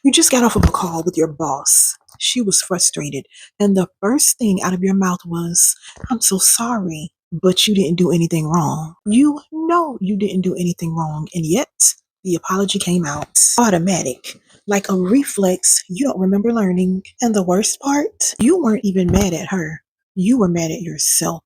You just got off of a call with your boss. She was frustrated, and the first thing out of your mouth was, "I'm so sorry, but you didn't do anything wrong." You know you didn't do anything wrong, and yet the apology came out automatic, like a reflex you don't remember learning. And the worst part, you weren't even mad at her. You were mad at yourself.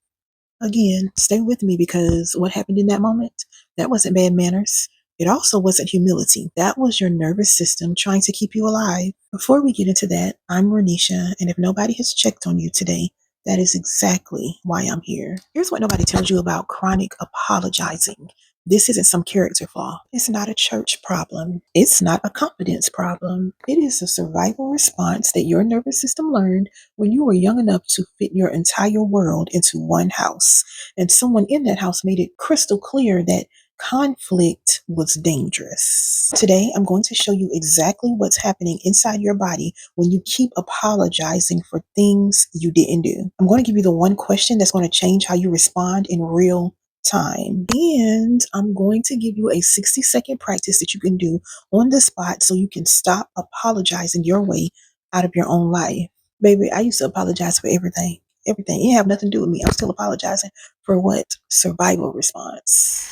Again, stay with me because what happened in that moment, that wasn't bad manners. It also wasn't humility. That was your nervous system trying to keep you alive. Before we get into that, I'm Roneshia, and if nobody has checked on you today, that is exactly why I'm here. Here's what nobody tells you about chronic apologizing. This isn't some character flaw. It's not a church problem. It's not a confidence problem. It is a survival response that your nervous system learned when you were young enough to fit your entire world into one house. And someone in that house made it crystal clear that conflict was dangerous. Today, I'm going to show you exactly what's happening inside your body when you keep apologizing for things you didn't do. I'm going to give you the one question that's going to change how you respond in real time. And I'm going to give you a 60-second practice that you can do on the spot so you can stop apologizing your way out of your own life. Baby, I used to apologize for everything. Everything. It have nothing to do with me. I'm still apologizing for what? Survival response.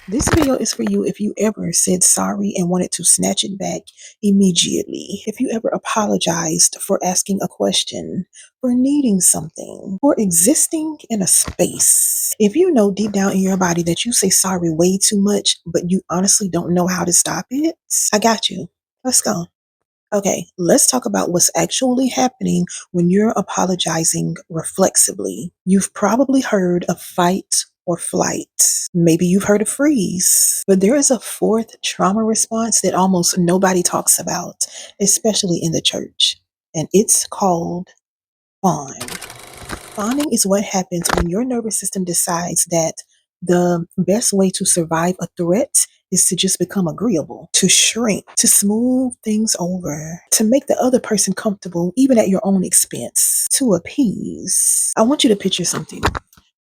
This video is for you if you ever said sorry and wanted to snatch it back immediately. If you ever apologized for asking a question, for needing something, for existing in a space. If you know deep down in your body that you say sorry way too much, but you honestly don't know how to stop it, I got you. Let's go. Okay, let's talk about what's actually happening when you're apologizing reflexively. You've probably heard of fight or flight. Maybe you've heard of freeze. But there is a fourth trauma response that almost nobody talks about, especially in the church. And it's called fawn. Fawning is what happens when your nervous system decides that the best way to survive a threat is to just become agreeable, to shrink, to smooth things over, to make the other person comfortable, even at your own expense, to appease. I want you to picture something.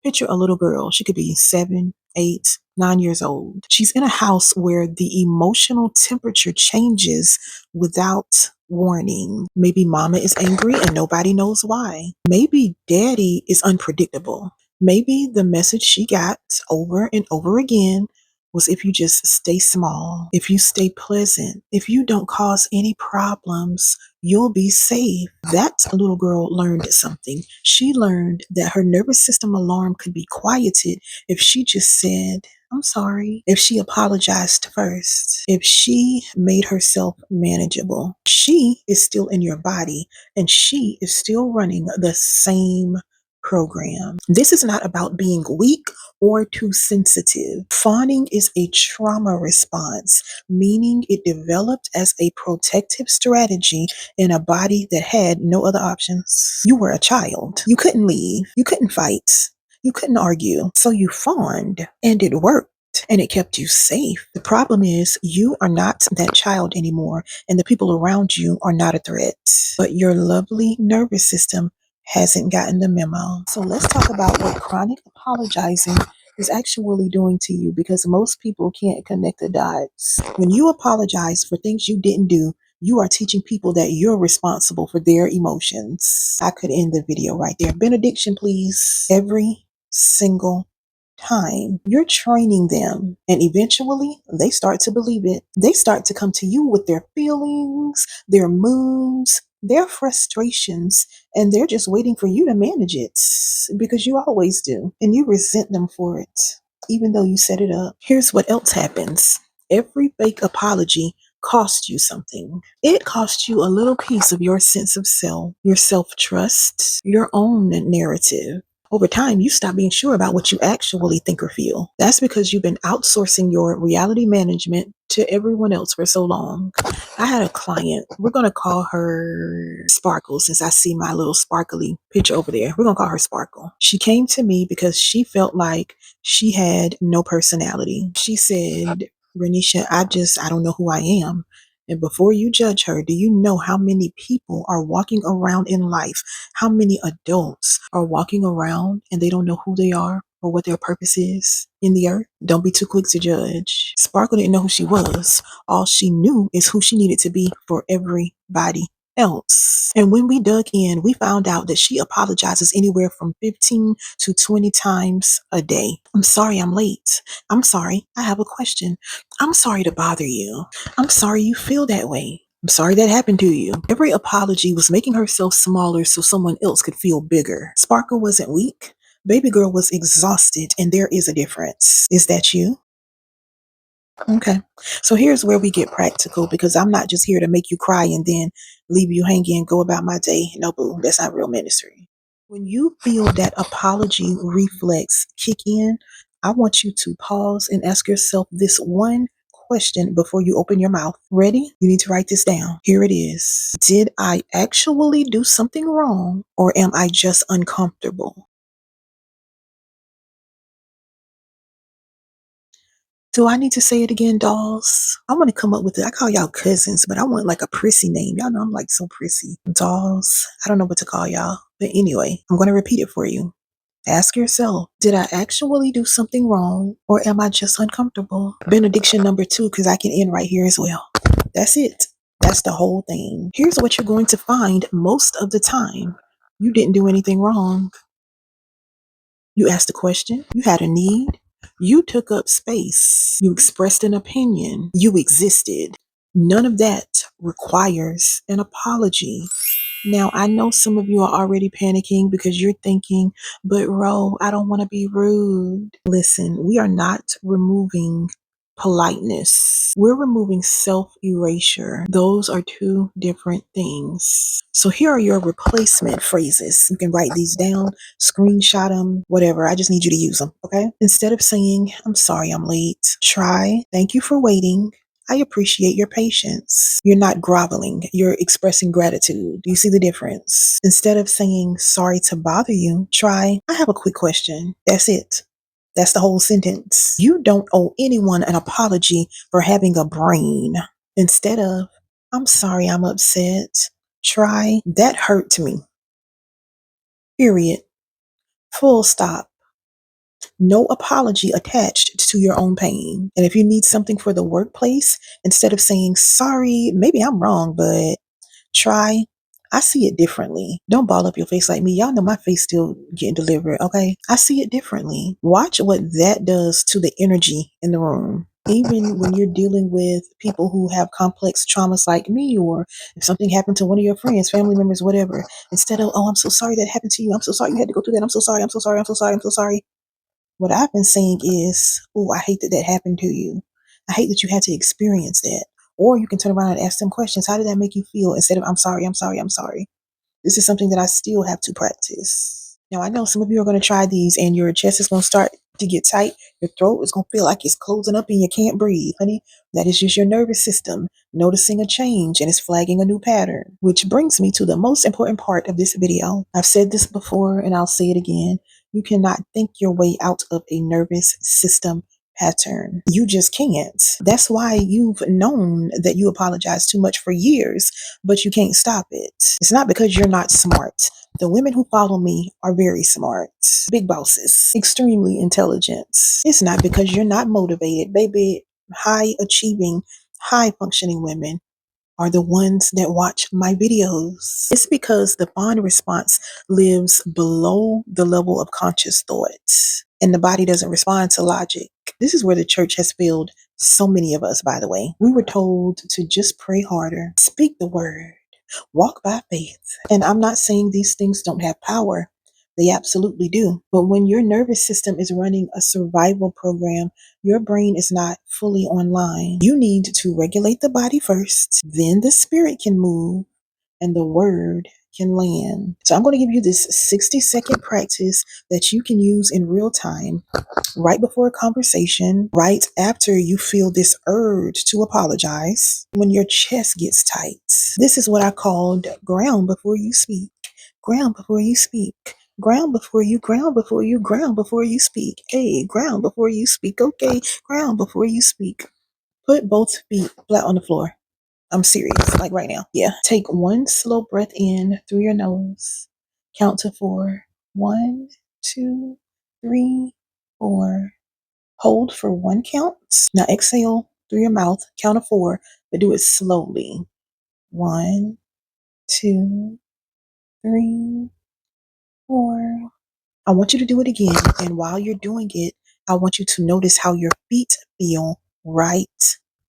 Picture a little girl. She could be 7, 8, 9 years old. She's in a house where the emotional temperature changes without warning. Maybe mama is angry and nobody knows why. Maybe daddy is unpredictable. Maybe the message she got over and over again was, if you just stay small, if you stay pleasant, if you don't cause any problems, you'll be safe. That little girl learned something. She learned that her nervous system alarm could be quieted if she just said, "I'm sorry," if she apologized first, if she made herself manageable. She is still in your body and she is still running the same program. This is not about being weak or too sensitive. Fawning is a trauma response, meaning it developed as a protective strategy in a body that had no other options. You were a child. You couldn't leave. You couldn't fight. You couldn't argue. So you fawned, and it worked. And it kept you safe. The problem is you are not that child anymore, and the people around you are not a threat. But your lovely nervous system hasn't gotten the memo. So let's talk about what chronic apologizing is actually doing to you, because most people can't connect the dots. When you apologize for things you didn't do, you are teaching people that you're responsible for their emotions. I could end the video right there. Benediction, please. Every single time you're training them, and eventually they start to believe it. They start to come to you with their feelings, their moods, their frustrations, and they're just waiting for you to manage it, because you always do, and you resent them for it, even though you set it up. Here's what else happens. Every fake apology costs you something. It costs you a little piece of your sense of self, your self-trust, your own narrative. Over time, you stop being sure about what you actually think or feel. That's because you've been outsourcing your reality management to everyone else for so long. I had a client, we're going to call her Sparkle, since I see my little sparkly picture over there. We're going to call her Sparkle. She came to me because she felt like she had no personality. She said, "Roneshia, I don't know who I am." And before you judge her, do you know how many people are walking around in life? How many adults are walking around and they don't know who they are? or what their purpose is in the earth? Don't be too quick to judge. Sparkle didn't know who she was. All she knew is who she needed to be for everybody else. And when we dug in, we found out that she apologizes anywhere from 15 to 20 times a day. I'm sorry I'm late. I'm sorry I have a question. I'm sorry to bother you. I'm sorry you feel that way. I'm sorry that happened to you. Every apology was making herself smaller so someone else could feel bigger. Sparkle wasn't weak. Baby girl was exhausted, and there is a difference. Is that you? Okay. So here's where we get practical, because I'm not just here to make you cry and then leave you hanging and go about my day. No, boo. That's not real ministry. When you feel that apology reflex kick in, I want you to pause and ask yourself this one question before you open your mouth. Ready? You need to write this down. Here it is. Did I actually do something wrong, or am I just uncomfortable? Do I need to say it again, dolls? I want to come up with it. I call y'all cousins, but I want like a prissy name. Y'all know I'm like so prissy. Dolls. I don't know what to call y'all. But anyway, I'm going to repeat it for you. Ask yourself, did I actually do something wrong, or am I just uncomfortable? Benediction number 2, because I can end right here as well. That's it. That's the whole thing. Here's what you're going to find most of the time. You didn't do anything wrong. You asked a question. You had a need. You took up space. You expressed an opinion. You existed. None of that requires an apology. Now, I know some of you are already panicking because you're thinking, but Ro, I don't want to be rude. Listen, we are not removing politeness. We're removing self-erasure. Those are two different things. So here are your replacement phrases. You can write these down, screenshot them, whatever. I just need you to use them, okay? Instead of saying, I'm sorry I'm late, try, thank you for waiting. I appreciate your patience. You're not groveling, you're expressing gratitude. Do you see the difference? Instead of saying sorry to bother you, try, I have a quick question. That's it. That's the whole sentence. You don't owe anyone an apology for having a brain. Instead of, I'm sorry I'm upset, try, that hurt me. Period. Full stop. No apology attached to your own pain. And if you need something for the workplace, instead of saying, sorry, maybe I'm wrong, but try, I see it differently. Don't ball up your face like me. Y'all know my face still getting delivered, okay? I see it differently. Watch what that does to the energy in the room. Even when you're dealing with people who have complex traumas like me, or if something happened to one of your friends, family members, whatever, instead of, oh, I'm so sorry that happened to you. I'm so sorry you had to go through that. I'm so sorry. I'm so sorry. I'm so sorry. I'm so sorry. What I've been saying is, oh, I hate that that happened to you. I hate that you had to experience that. Or you can turn around and ask them questions. How did that make you feel? Instead of, I'm sorry, I'm sorry, I'm sorry. This is something that I still have to practice. Now, I know some of you are going to try these and your chest is going to start to get tight. Your throat is going to feel like it's closing up and you can't breathe. Honey, that is just your nervous system noticing a change and it's flagging a new pattern. Which brings me to the most important part of this video. I've said this before and I'll say it again. You cannot think your way out of a nervous system pattern. You just can't. That's why you've known that you apologize too much for years, but you can't stop it. It's not because you're not smart. The women who follow me are very smart, big bosses, extremely intelligent. It's not because you're not motivated, baby. High achieving, high functioning women are the ones that watch my videos. It's because the Fawn response lives below the level of conscious thought, and the body doesn't respond to logic. This is where the church has failed so many of us, by the way. We were told to just pray harder, speak the word, walk by faith. And I'm not saying these things don't have power. They absolutely do. But when your nervous system is running a survival program, your brain is not fully online. You need to regulate the body first, then the spirit can move and the word can land. So I'm going to give you this 60-second practice that you can use in real time, right before a conversation, right after you feel this urge to apologize, when your chest gets tight. This is what I called ground before you speak. Ground before you speak. Ground before you, ground before you, ground before you speak. Hey, ground before you speak. Okay, ground before you speak. Put both feet flat on the floor. I'm serious, like right now. Yeah. Take one slow breath in through your nose. Count to 4. 1, 2, 3, 4. Hold for 1 count. Now exhale through your mouth, count of 4, but do it slowly. 1, 2, 3, 4. I want you to do it again. And while you're doing it, I want you to notice how your feet feel right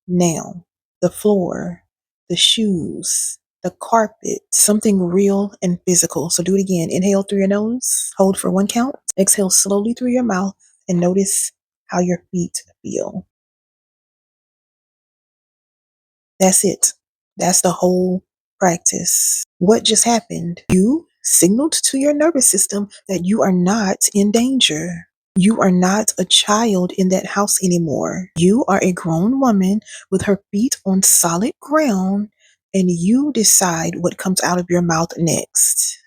now. The floor, the shoes, the carpet, something real and physical. So do it again. Inhale through your nose, hold for 1 count. Exhale slowly through your mouth and notice how your feet feel. That's it. That's the whole practice. What just happened? You signaled to your nervous system that you are not in danger. You are not a child in that house anymore. You are a grown woman with her feet on solid ground, and you decide what comes out of your mouth next.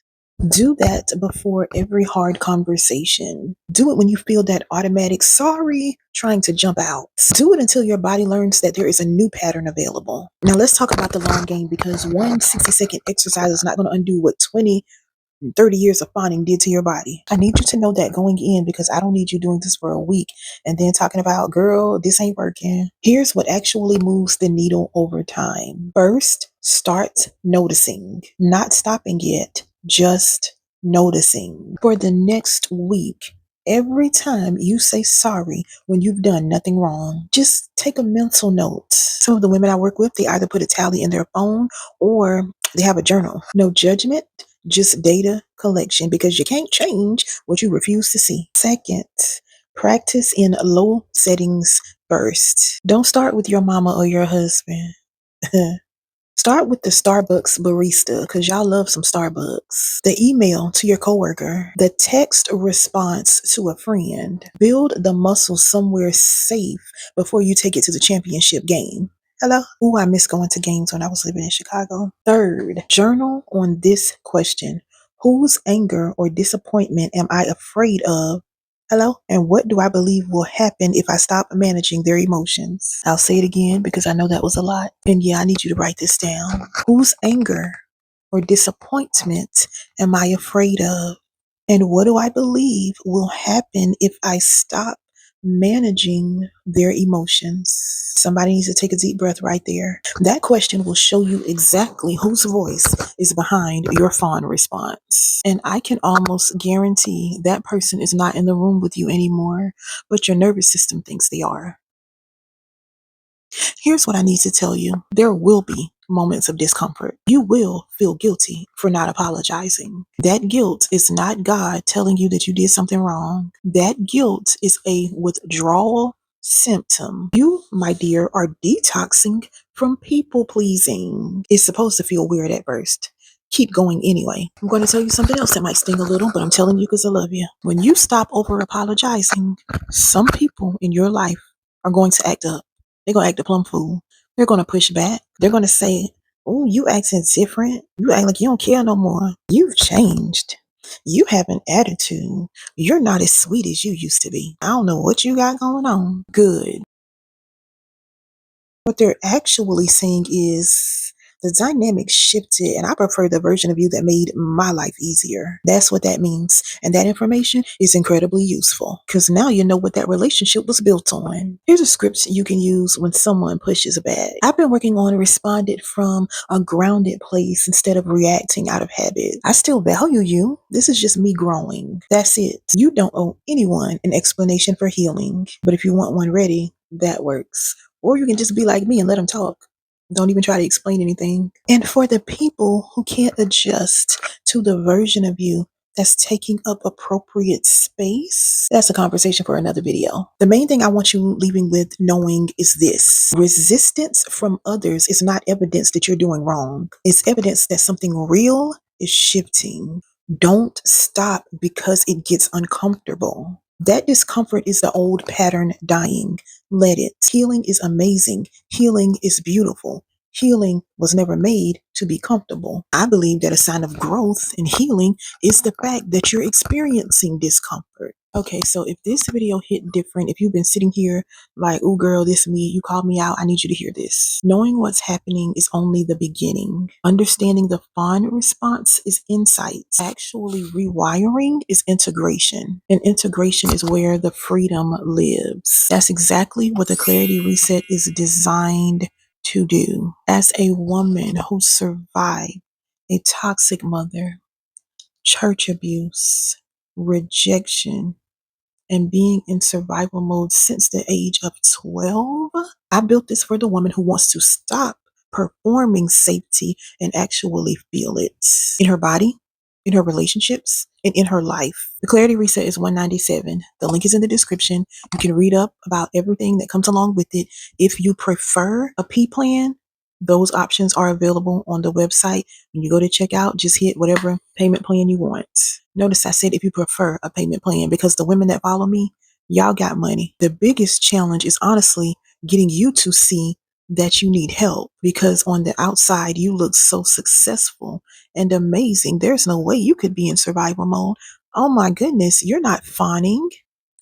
Do that before every hard conversation. Do it when you feel that automatic sorry trying to jump out. Do it until your body learns that there is a new pattern available. Now let's talk about the long game, because one 60-second exercise is not going to undo what 20 30 years of fawning did to your body. I need you to know that going in, because I don't need you doing this for a week and then talking about, girl, this ain't working. Here's what actually moves the needle over time. First, start noticing, not stopping yet, just noticing. For the next week, every time you say sorry when you've done nothing wrong, just take a mental note. Some of the women I work with, they either put a tally in their phone or they have a journal. No judgment, just data collection, because you can't change what you refuse to see. Second, practice in low settings first. Don't start with your mama or your husband. Start with the Starbucks barista, because y'all love some Starbucks. The email to your coworker. The text response to a friend. Build the muscle somewhere safe before you take it to the championship game. Hello? Ooh, I miss going to games when I was living in Chicago. Third, journal on this question. Whose anger or disappointment am I afraid of? Hello? And what do I believe will happen if I stop managing their emotions? I'll say it again because I know that was a lot. And yeah, I need you to write this down. Whose anger or disappointment am I afraid of? And what do I believe will happen if I stop managing their emotions? Somebody needs to take a deep breath right there. That question will show you exactly whose voice is behind your fawn response. And I can almost guarantee that person is not in the room with you anymore, but your nervous system thinks they are. Here's what I need to tell you. There will be moments of discomfort. You will feel guilty for not apologizing. That guilt is not God telling you that you did something wrong. That guilt is a withdrawal symptom. You, my dear, are detoxing from people pleasing. It's supposed to feel weird at first. Keep going anyway. I'm going to tell you something else that might sting a little, but I'm telling you because I love you. When you stop over apologizing, some people in your life are going to act up. They're going to act a plum fool. They're going to push back. They're going to say, oh, you acting different. You act like you don't care no more. You've changed. You have an attitude. You're not as sweet as you used to be. I don't know what you got going on. Good. What they're actually saying is the dynamic shifted, and I prefer the version of you that made my life easier. That's what that means. And that information is incredibly useful because now you know what that relationship was built on. Here's a script you can use when someone pushes back. I've been working on responded from a grounded place instead of reacting out of habit. I still value you. This is just me growing. That's it. You don't owe anyone an explanation for healing. But if you want one ready, that works. Or you can just be like me and let them talk. Don't even try to explain anything. And for the people who can't adjust to the version of you that's taking up appropriate space, that's a conversation for another video. The main thing I want you leaving with knowing is this. Resistance from others is not evidence that you're doing wrong. It's evidence that something real is shifting. Don't stop because it gets uncomfortable. That discomfort is the old pattern dying. Let it. Healing is amazing. Healing is beautiful. Healing was never made to be comfortable. I believe that a sign of growth and healing is the fact that you're experiencing discomfort. Okay, so if this video hit different, if you've been sitting here like, oh girl, this me, you called me out, I need you to hear this. Knowing what's happening is only the beginning. Understanding the Fawn response is insight. Actually rewiring is integration. And integration is where the freedom lives. That's exactly what the Clarity Reset is designed to do. As a woman who survived a toxic mother, church abuse, rejection, and being in survival mode since the age of 12, I built this for the woman who wants to stop performing safety and actually feel it in her body, in her relationships, and in her life. The Clarity Reset is $197. The link is in the description. You can read up about everything that comes along with it. If you prefer a P plan, those options are available on the website. When you go to checkout, just hit whatever payment plan you want. Notice I said if you prefer a payment plan, because the women that follow me, y'all got money. The biggest challenge is honestly getting you to see that you need help, because on the outside you look so successful and amazing. There's no way you could be in survival mode. Oh my goodness, you're not fawning.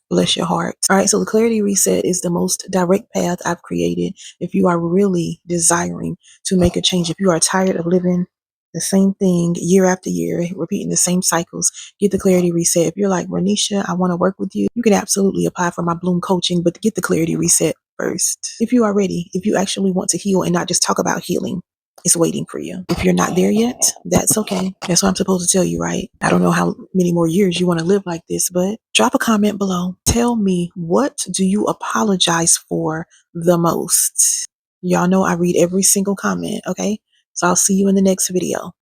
Bless your heart. All right, so the Clarity Reset is the most direct path I've created if you are really desiring to make a change. If you are tired of living the same thing year after year, repeating the same cycles, get the Clarity Reset. If you're like, Roneshia, I want to work with you, you can absolutely apply for my Bloom coaching, but get the Clarity Reset first. If you are ready, if you actually want to heal and not just talk about healing, it's waiting for you. If you're not there yet, that's okay. That's what I'm supposed to tell you, right? I don't know how many more years you want to live like this, but drop a comment below. Tell me, what do you apologize for the most? Y'all know I read every single comment, okay? So I'll see you in the next video.